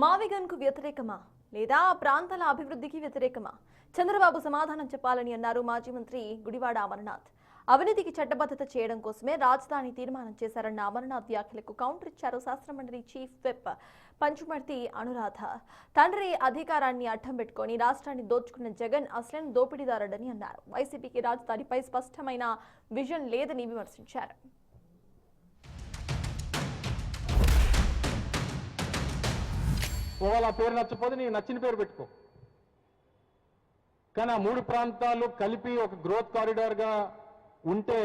మావిగన్కు వ్యతిరేకమా లేదా ఆ ప్రాంతాల అభివృద్ధికి వ్యతిరేకమా? చంద్రబాబు సమాధానం చెప్పాలని అన్నారు మాజీ మంత్రి గుడివాడ అమర్నాథ్. అవినీతికి చట్టబద్ధత చేయడం కోసమే రాజధాని తీర్మానం చేశారన్న అమర్నాథ్ వ్యాఖ్యలకు కౌంటర్ ఇచ్చారు శాసనమండలి చీఫ్ విప్ పంచుమర్తి అనురాధ. తండ్రి అధికారాన్ని అడ్డం పెట్టుకుని రాష్ట్రాన్ని దోచుకున్న జగన్ అసలైన దోపిడీదారుడని అన్నారు. వైసీపీకి రాజధానిపై స్పష్టమైన విజన్ లేదని విమర్శించారు. ఒకవేళ ఆ పేరు నచ్చకపోతే నీకు నచ్చిన పేరు పెట్టుకో. కానీ ఆ మూడు ప్రాంతాలు కలిపి ఒక గ్రోత్ కారిడార్గా ఉంటే,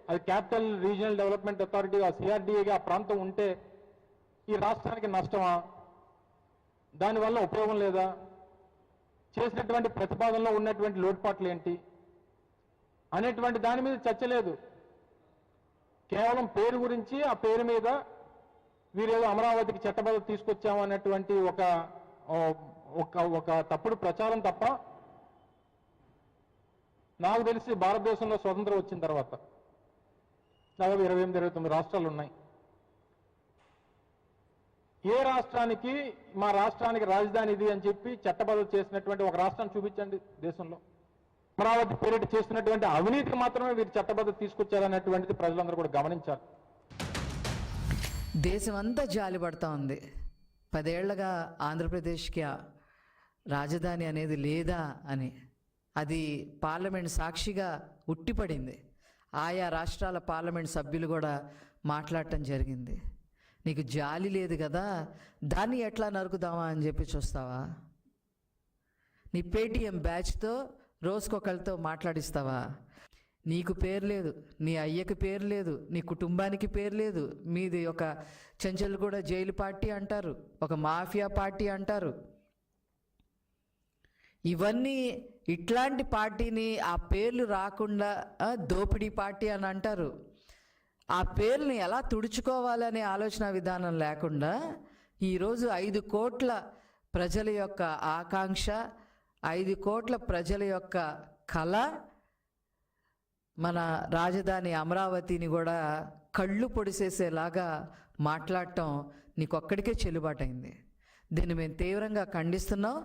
అది క్యాపిటల్ రీజనల్ డెవలప్మెంట్ అథారిటీగా సిఆర్డీఏగా ఆ ప్రాంతం ఉంటే ఈ రాష్ట్రానికి నష్టమా? దానివల్ల ఉపయోగం లేదా? చేసినటువంటి ప్రతిపాదనలో ఉన్నటువంటి లోటుపాట్లు ఏంటి అనేటువంటి దాని మీద చర్చ లేదు. కేవలం పేరు గురించి, ఆ పేరు మీద వీరేదో అమరావతికి చట్టబద్ధత తీసుకొచ్చాము అనేటువంటి ఒక తప్పుడు ప్రచారం తప్ప, నాకు తెలిసి భారతదేశంలో స్వతంత్రం వచ్చిన తర్వాత దాదాపు 28-29 రాష్ట్రాలు ఉన్నాయి. ఏ రాష్ట్రానికి మా రాష్ట్రానికి రాజధాని ఇది అని చెప్పి చట్టబద్ధత చేసినటువంటి ఒక రాష్ట్రాన్ని చూపించండి దేశంలో. అమరావతి పేరిట చేస్తున్నటువంటి అవినీతికి మాత్రమే వీరు చట్టబద్ధత తీసుకొచ్చారనేటువంటిది ప్రజలందరూ కూడా గమనించాలి. దేశమంతా జాలిపడతా ఉంది. 10 ఏళ్లుగా ఆంధ్రప్రదేశ్కి రాజధాని అనేది లేదా అని. అది పార్లమెంట్ సాక్షిగా ఉట్టిపడింది. ఆయా రాష్ట్రాల పార్లమెంట్ సభ్యులు కూడా మాట్లాడటం జరిగింది. నీకు జాలి లేదు కదా, దాన్ని ఎట్లా నరుకుదామా అని చెప్పి చూస్తావా? నీ పేటీఎం బ్యాచ్తో రోజుకొకరితో మాట్లాడిస్తావా? నీకు పేరు లేదు, నీ అయ్యకి పేరు లేదు, నీ కుటుంబానికి పేరు లేదు. మీది ఒక చెంచల్గూడ జైలు పార్టీ అంటారు, ఒక మాఫియా పార్టీ అంటారు. ఇవన్నీ ఇట్లాంటి పార్టీని ఆ పేర్లు రాకుండా దోపిడీ పార్టీ అని అంటారు. ఆ పేర్లని ఎలా తుడుచుకోవాలనే ఆలోచన విధానం లేకుండా ఈరోజు 5 కోట్ల ప్రజల యొక్క ఆకాంక్ష, 5 కోట్ల ప్రజల యొక్క కళ మన రాజధాని అమరావతిని కూడా కళ్ళు పొడిసేసేలాగా మాట్లాడటం నీకొక్కడికే చెల్లుబాటైంది. దీన్ని మేము తీవ్రంగా ఖండిస్తున్నాం.